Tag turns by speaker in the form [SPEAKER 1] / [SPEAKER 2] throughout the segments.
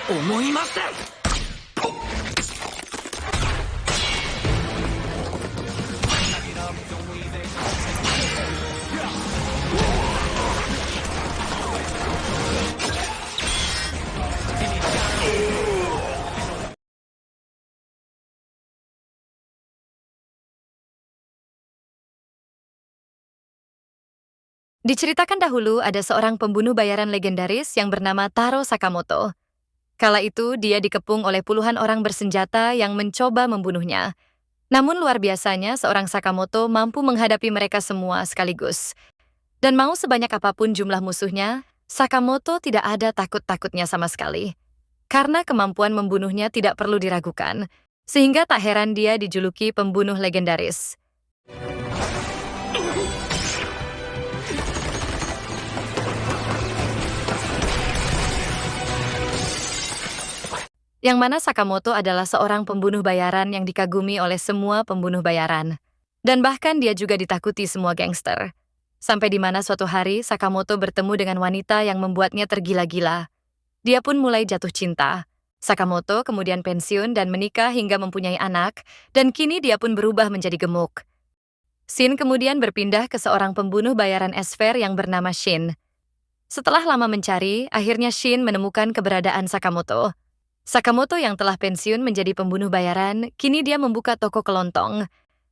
[SPEAKER 1] 思いません。
[SPEAKER 2] Diceritakan dahulu ada seorang pembunuh bayaran legendaris yang bernama Taro Sakamoto. Kala itu dia dikepung oleh puluhan orang bersenjata yang mencoba membunuhnya. Namun luar biasanya seorang Sakamoto mampu menghadapi mereka semua sekaligus. Dan mau sebanyak apapun jumlah musuhnya, Sakamoto tidak ada takut-takutnya sama sekali. Karena kemampuan membunuhnya tidak perlu diragukan, sehingga tak heran dia dijuluki pembunuh legendaris. Yang mana Sakamoto adalah seorang pembunuh bayaran yang dikagumi oleh semua pembunuh bayaran. Dan bahkan dia juga ditakuti semua gangster. Sampai di mana suatu hari Sakamoto bertemu dengan wanita yang membuatnya tergila-gila. Dia pun mulai jatuh cinta. Sakamoto kemudian pensiun dan menikah hingga mempunyai anak, dan kini dia pun berubah menjadi gemuk. Shin kemudian berpindah ke seorang pembunuh bayaran esfer yang bernama Shin. Setelah lama mencari, akhirnya Shin menemukan keberadaan Sakamoto. Sakamoto yang telah pensiun menjadi pembunuh bayaran, kini dia membuka toko kelontong.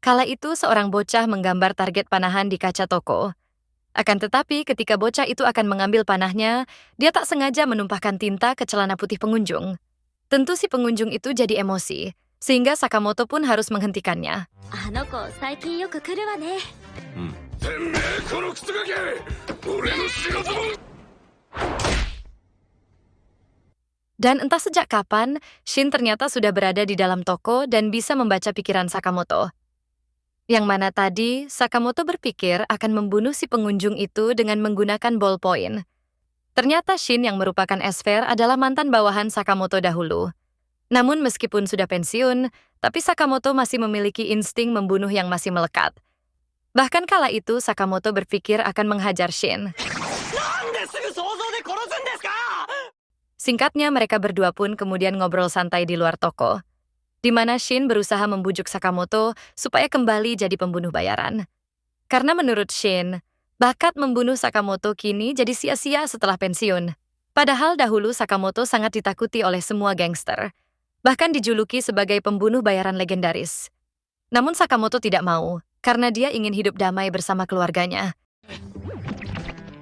[SPEAKER 2] Kala itu seorang bocah menggambar target panahan di kaca toko. Akan tetapi ketika bocah itu akan mengambil panahnya, dia tak sengaja menumpahkan tinta ke celana putih pengunjung. Tentu si pengunjung itu jadi emosi, sehingga Sakamoto pun harus menghentikannya. Dan entah sejak kapan, Shin ternyata sudah berada di dalam toko dan bisa membaca pikiran Sakamoto. Yang mana tadi, Sakamoto berpikir akan membunuh si pengunjung itu dengan menggunakan ballpoint. Ternyata Shin yang merupakan esfer adalah mantan bawahan Sakamoto dahulu. Namun meskipun sudah pensiun, tapi Sakamoto masih memiliki insting membunuh yang masih melekat. Bahkan kala itu Sakamoto berpikir akan menghajar Shin. Singkatnya, mereka berdua pun kemudian ngobrol santai di luar toko, di mana Shin berusaha membujuk Sakamoto supaya kembali jadi pembunuh bayaran. Karena menurut Shin, bakat membunuh Sakamoto kini jadi sia-sia setelah pensiun. Padahal dahulu Sakamoto sangat ditakuti oleh semua gangster, bahkan dijuluki sebagai pembunuh bayaran legendaris. Namun Sakamoto tidak mau, karena dia ingin hidup damai bersama keluarganya.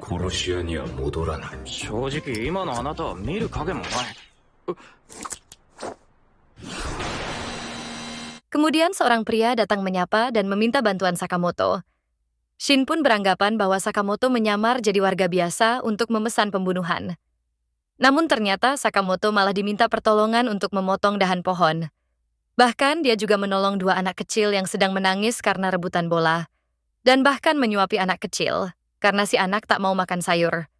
[SPEAKER 1] 殺し屋には戻らない。正直今のあなたは見る影もない。
[SPEAKER 2] Kemudian seorang pria datang menyapa dan meminta bantuan Sakamoto. Shin pun beranggapan bahwa Sakamoto menyamar jadi warga biasa untuk memesan pembunuhan. Namun ternyata Sakamoto malah diminta pertolongan untuk memotong dahan pohon. Bahkan dia juga menolong dua anak kecil yang sedang menangis karena rebutan bola. Dan bahkan menyuapi anak kecil, karena si anak tak mau makan sayur.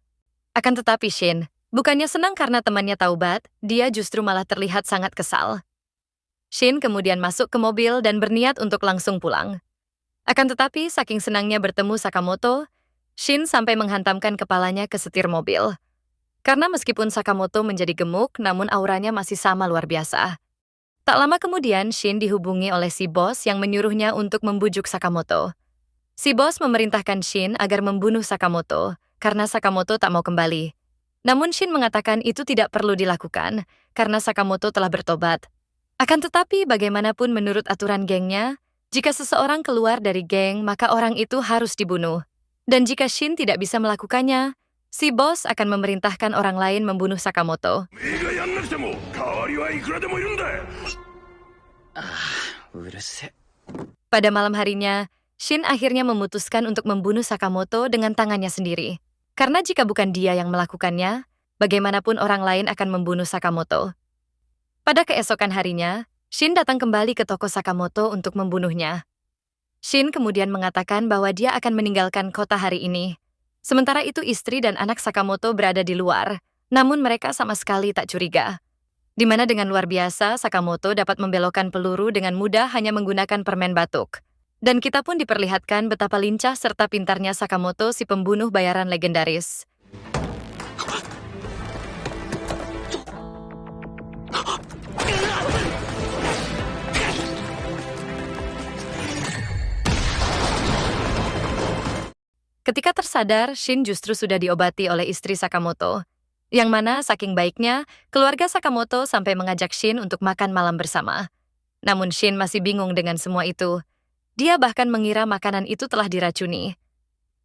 [SPEAKER 2] Akan tetapi Shin, bukannya senang karena temannya taubat, dia justru malah terlihat sangat kesal. Shin kemudian masuk ke mobil dan berniat untuk langsung pulang. Akan tetapi saking senangnya bertemu Sakamoto, Shin sampai menghantamkan kepalanya ke setir mobil. Karena meskipun Sakamoto menjadi gemuk, namun auranya masih sama luar biasa. Tak lama kemudian Shin dihubungi oleh si bos yang menyuruhnya untuk membujuk Sakamoto. Si bos memerintahkan Shin agar membunuh Sakamoto, karena Sakamoto tak mau kembali. Namun Shin mengatakan itu tidak perlu dilakukan, karena Sakamoto telah bertobat. Akan tetapi bagaimanapun menurut aturan gengnya, jika seseorang keluar dari geng maka orang itu harus dibunuh. Dan jika Shin tidak bisa melakukannya, si bos akan memerintahkan orang lain membunuh Sakamoto. Pada malam harinya, Shin akhirnya memutuskan untuk membunuh Sakamoto dengan tangannya sendiri. Karena jika bukan dia yang melakukannya, bagaimanapun orang lain akan membunuh Sakamoto. Pada keesokan harinya, Shin datang kembali ke toko Sakamoto untuk membunuhnya. Shin kemudian mengatakan bahwa dia akan meninggalkan kota hari ini. Sementara itu istri dan anak Sakamoto berada di luar, namun mereka sama sekali tak curiga. Di mana dengan luar biasa, Sakamoto dapat membelokkan peluru dengan mudah hanya menggunakan permen batuk. Dan kita pun diperlihatkan betapa lincah serta pintarnya Sakamoto si pembunuh bayaran legendaris. Ketika tersadar, Shin justru sudah diobati oleh istri Sakamoto. Yang mana saking baiknya, keluarga Sakamoto sampai mengajak Shin untuk makan malam bersama. Namun Shin masih bingung dengan semua itu. Dia bahkan mengira makanan itu telah diracuni.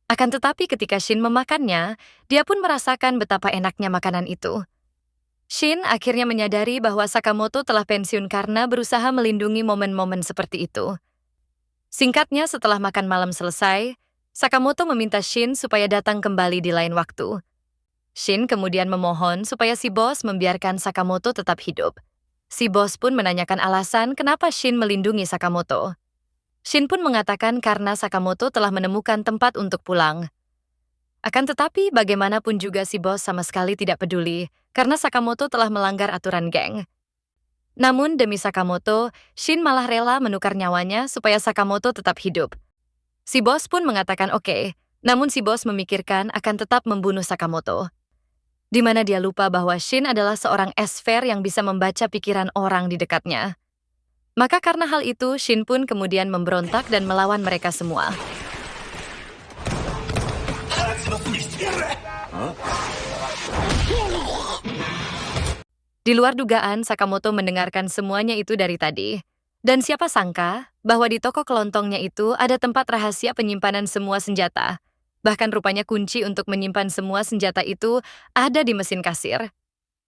[SPEAKER 2] Akan tetapi ketika Shin memakannya, dia pun merasakan betapa enaknya makanan itu. Shin akhirnya menyadari bahwa Sakamoto telah pensiun karena berusaha melindungi momen-momen seperti itu. Singkatnya, setelah makan malam selesai, Sakamoto meminta Shin supaya datang kembali di lain waktu. Shin kemudian memohon supaya si bos membiarkan Sakamoto tetap hidup. Si bos pun menanyakan alasan kenapa Shin melindungi Sakamoto. Shin pun mengatakan karena Sakamoto telah menemukan tempat untuk pulang. Akan tetapi bagaimanapun juga si bos sama sekali tidak peduli karena Sakamoto telah melanggar aturan geng. Namun demi Sakamoto, Shin malah rela menukar nyawanya supaya Sakamoto tetap hidup. Si bos pun mengatakan oke, namun si bos memikirkan akan tetap membunuh Sakamoto. Di mana dia lupa bahwa Shin adalah seorang esfer yang bisa membaca pikiran orang di dekatnya. Maka karena hal itu, Shin pun kemudian memberontak dan melawan mereka semua. Di luar dugaan, Sakamoto mendengarkan semuanya itu dari tadi. Dan siapa sangka bahwa di toko kelontongnya itu ada tempat rahasia penyimpanan semua senjata. Bahkan rupanya kunci untuk menyimpan semua senjata itu ada di mesin kasir.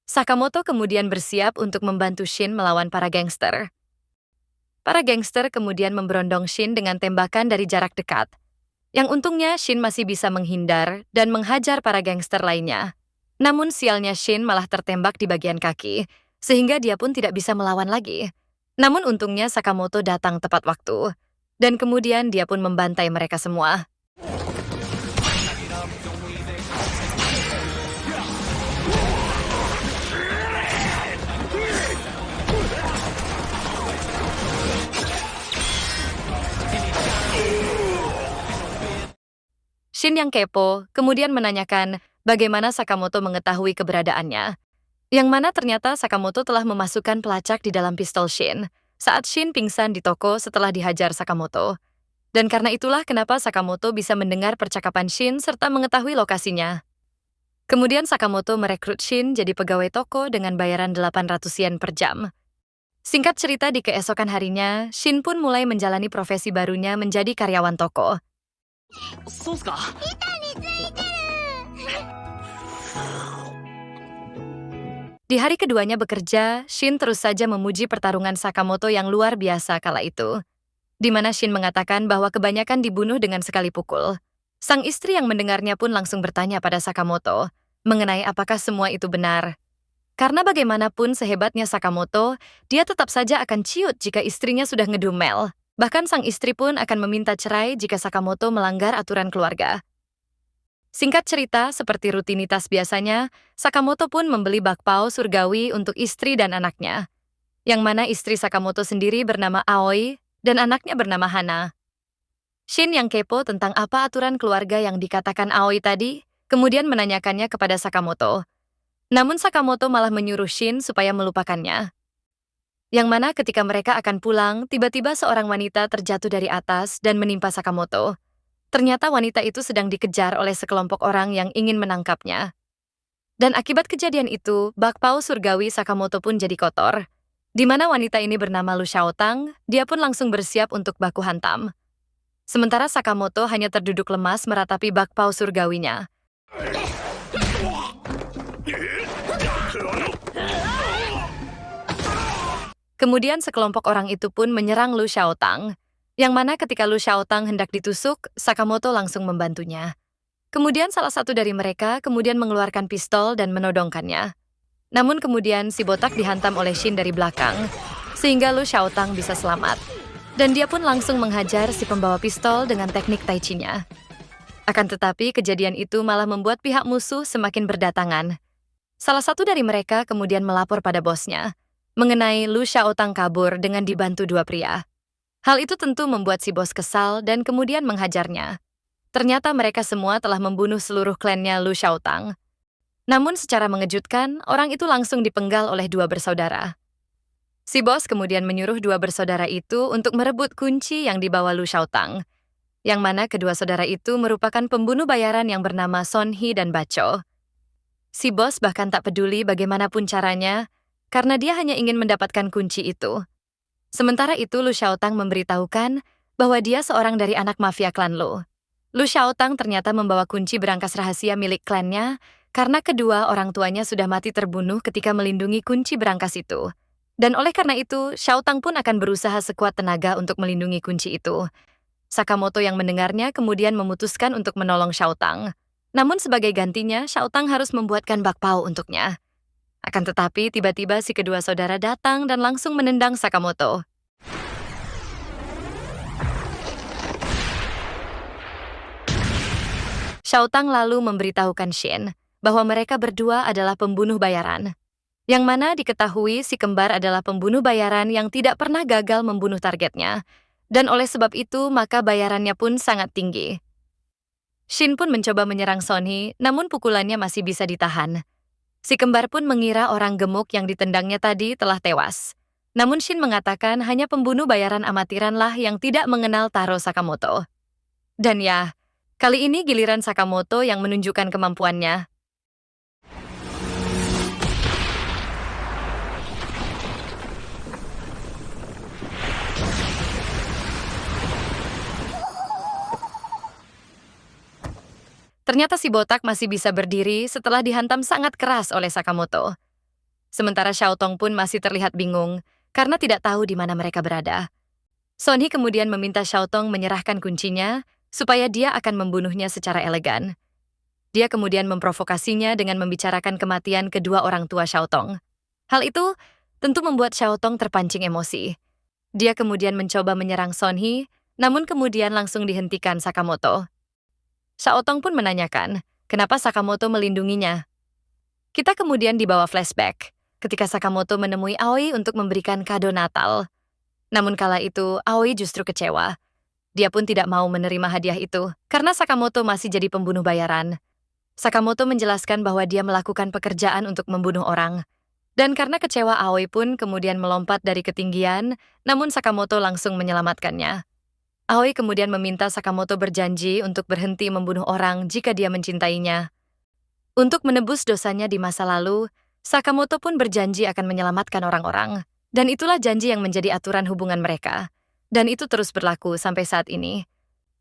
[SPEAKER 2] Sakamoto kemudian bersiap untuk membantu Shin melawan para gangster. Para gangster kemudian memberondong Shin dengan tembakan dari jarak dekat. Yang untungnya Shin masih bisa menghindar dan menghajar para gangster lainnya. Namun sialnya Shin malah tertembak di bagian kaki, sehingga dia pun tidak bisa melawan lagi. Namun untungnya Sakamoto datang tepat waktu. Dan kemudian dia pun membantai mereka semua. Shin yang kepo kemudian menanyakan bagaimana Sakamoto mengetahui keberadaannya. Yang mana ternyata Sakamoto telah memasukkan pelacak di dalam pistol Shin saat Shin pingsan di toko setelah dihajar Sakamoto. Dan karena itulah kenapa Sakamoto bisa mendengar percakapan Shin serta mengetahui lokasinya. Kemudian Sakamoto merekrut Shin jadi pegawai toko dengan bayaran 800 yen per jam. Singkat cerita, di keesokan harinya, Shin pun mulai menjalani profesi barunya menjadi karyawan toko. Di hari keduanya bekerja, Shin terus saja memuji pertarungan Sakamoto yang luar biasa kala itu. Di mana Shin mengatakan bahwa kebanyakan dibunuh dengan sekali pukul. Sang istri yang mendengarnya pun langsung bertanya pada Sakamoto mengenai apakah semua itu benar. Karena bagaimanapun sehebatnya Sakamoto, dia tetap saja akan ciut jika istrinya sudah ngedumel. Bahkan sang istri pun akan meminta cerai jika Sakamoto melanggar aturan keluarga. Singkat cerita, seperti rutinitas biasanya, Sakamoto pun membeli bakpao surgawi untuk istri dan anaknya. Yang mana istri Sakamoto sendiri bernama Aoi dan anaknya bernama Hana. Shin yang kepo tentang apa aturan keluarga yang dikatakan Aoi tadi, kemudian menanyakannya kepada Sakamoto. Namun Sakamoto malah menyuruh Shin supaya melupakannya. Yang mana ketika mereka akan pulang, tiba-tiba seorang wanita terjatuh dari atas dan menimpa Sakamoto. Ternyata wanita itu sedang dikejar oleh sekelompok orang yang ingin menangkapnya. Dan akibat kejadian itu, bakpao surgawi Sakamoto pun jadi kotor. Di mana wanita ini bernama Lu Xiaotang, dia pun langsung bersiap untuk baku hantam. Sementara Sakamoto hanya terduduk lemas meratapi bakpao surgawinya. Kemudian sekelompok orang itu pun menyerang Lu Xiaotang, yang mana ketika Lu Xiaotang hendak ditusuk, Sakamoto langsung membantunya. Kemudian salah satu dari mereka kemudian mengeluarkan pistol dan menodongkannya. Namun kemudian si botak dihantam oleh Shin dari belakang, sehingga Lu Xiaotang bisa selamat. Dan dia pun langsung menghajar si pembawa pistol dengan teknik tai chi-nya. Akan tetapi kejadian itu malah membuat pihak musuh semakin berdatangan. Salah satu dari mereka kemudian melapor pada bosnya mengenai Lu Xiaotang kabur dengan dibantu dua pria. Hal itu tentu membuat si bos kesal dan kemudian menghajarnya. Ternyata mereka semua telah membunuh seluruh klannya Lu Xiaotang. Namun secara mengejutkan, orang itu langsung dipenggal oleh dua bersaudara. Si bos kemudian menyuruh dua bersaudara itu untuk merebut kunci yang dibawa Lu Xiaotang. yang mana kedua saudara itu merupakan pembunuh bayaran yang bernama Son Hee dan Bacho. Si bos bahkan tak peduli bagaimanapun caranya, karena dia hanya ingin mendapatkan kunci itu. Sementara itu Lu Xiaotang memberitahukan bahwa dia seorang dari anak mafia klan Lu. Lu Xiaotang ternyata membawa kunci berangkas rahasia milik klannya karena kedua orang tuanya sudah mati terbunuh ketika melindungi kunci berangkas itu. Dan oleh karena itu, Xiaotang pun akan berusaha sekuat tenaga untuk melindungi kunci itu. Sakamoto yang mendengarnya kemudian memutuskan untuk menolong Xiaotang. Namun sebagai gantinya, Xiaotang harus membuatkan bakpao untuknya. Akan tetapi, tiba-tiba si kedua saudara datang dan langsung menendang Sakamoto. Xiaotang lalu memberitahukan Shin bahwa mereka berdua adalah pembunuh bayaran. Yang mana diketahui si kembar adalah pembunuh bayaran yang tidak pernah gagal membunuh targetnya. Dan oleh sebab itu, maka bayarannya pun sangat tinggi. Shin pun mencoba menyerang Son Hee, namun pukulannya masih bisa ditahan. Si kembar pun mengira orang gemuk yang ditendangnya tadi telah tewas. Namun Shin mengatakan hanya pembunuh bayaran amatiranlah yang tidak mengenal Taro Sakamoto. Dan ya, kali ini giliran Sakamoto yang menunjukkan kemampuannya. Ternyata si botak masih bisa berdiri setelah dihantam sangat keras oleh Sakamoto. Sementara Xiaotong pun masih terlihat bingung karena tidak tahu di mana mereka berada. Son Hee kemudian meminta Xiaotong menyerahkan kuncinya supaya dia akan membunuhnya secara elegan. Dia kemudian memprovokasinya dengan membicarakan kematian kedua orang tua Xiaotong. Hal itu tentu membuat Xiaotong terpancing emosi. Dia kemudian mencoba menyerang Son Hee, namun kemudian langsung dihentikan Sakamoto. Xiaotong pun menanyakan, kenapa Sakamoto melindunginya. Kita kemudian dibawa flashback, ketika Sakamoto menemui Aoi untuk memberikan kado Natal. Namun kala itu, Aoi justru kecewa. Dia pun tidak mau menerima hadiah itu, karena Sakamoto masih jadi pembunuh bayaran. Sakamoto menjelaskan bahwa dia melakukan pekerjaan untuk membunuh orang. Dan karena kecewa, Aoi pun kemudian melompat dari ketinggian, namun Sakamoto langsung menyelamatkannya. Aoi kemudian meminta Sakamoto berjanji untuk berhenti membunuh orang jika dia mencintainya. Untuk menebus dosanya di masa lalu, Sakamoto pun berjanji akan menyelamatkan orang-orang. Dan itulah janji yang menjadi aturan hubungan mereka. Dan itu terus berlaku sampai saat ini.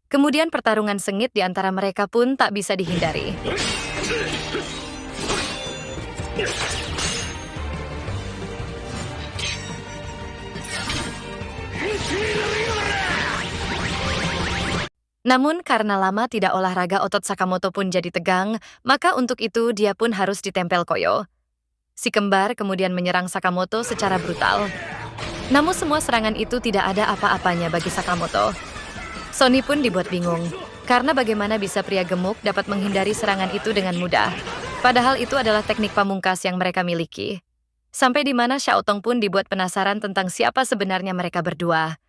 [SPEAKER 2] Kemudian pertarungan sengit di antara mereka pun tak bisa dihindari. Namun karena lama tidak olahraga otot Sakamoto pun jadi tegang, maka untuk itu dia pun harus ditempel koyo. Si kembar kemudian menyerang Sakamoto secara brutal. Namun semua serangan itu tidak ada apa-apanya bagi Sakamoto. Son Hee pun dibuat bingung, karena bagaimana bisa pria gemuk dapat menghindari serangan itu dengan mudah. Padahal itu adalah teknik pamungkas yang mereka miliki. Sampai di mana Xiaotong pun dibuat penasaran tentang siapa sebenarnya mereka berdua.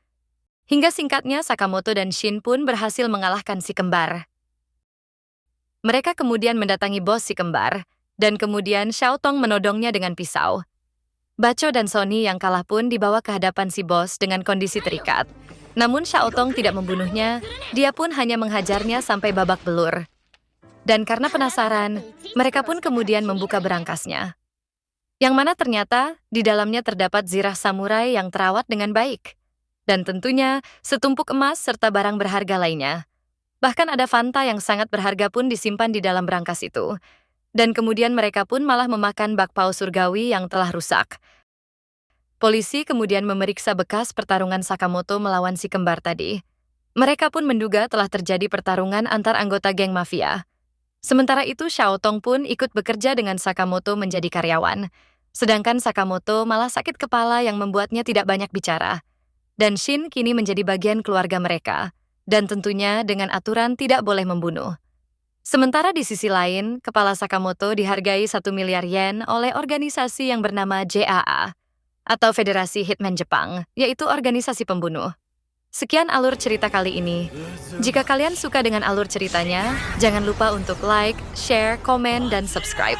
[SPEAKER 2] Hingga singkatnya Sakamoto dan Shin pun berhasil mengalahkan si kembar. Mereka kemudian mendatangi bos si kembar, dan kemudian Xiaotong menodongnya dengan pisau. Bacho dan Son Hee yang kalah pun dibawa ke hadapan si bos dengan kondisi terikat. Namun Xiaotong tidak membunuhnya, dia pun hanya menghajarnya sampai babak belur. Dan karena penasaran, mereka pun kemudian membuka berangkasnya. Yang mana ternyata di dalamnya terdapat zirah samurai yang terawat dengan baik. Dan tentunya setumpuk emas serta barang berharga lainnya. Bahkan ada Fanta yang sangat berharga pun disimpan di dalam berangkas itu. Dan kemudian mereka pun malah memakan bakpao surgawi yang telah rusak. Polisi kemudian memeriksa bekas pertarungan Sakamoto melawan si kembar tadi. Mereka pun menduga telah terjadi pertarungan antar anggota geng mafia. Sementara itu Xiaotong pun ikut bekerja dengan Sakamoto menjadi karyawan. Sedangkan Sakamoto malah sakit kepala yang membuatnya tidak banyak bicara. Dan Shin kini menjadi bagian keluarga mereka, dan tentunya dengan aturan tidak boleh membunuh. Sementara di sisi lain, kepala Sakamoto dihargai 1 miliar yen oleh organisasi yang bernama JAA, atau Federasi Hitman Jepang, yaitu organisasi pembunuh. Sekian alur cerita kali ini. Jika kalian suka dengan alur ceritanya, jangan lupa untuk like, share, komen, dan subscribe.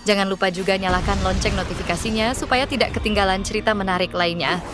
[SPEAKER 2] Jangan lupa juga nyalakan lonceng notifikasinya supaya tidak ketinggalan cerita menarik lainnya.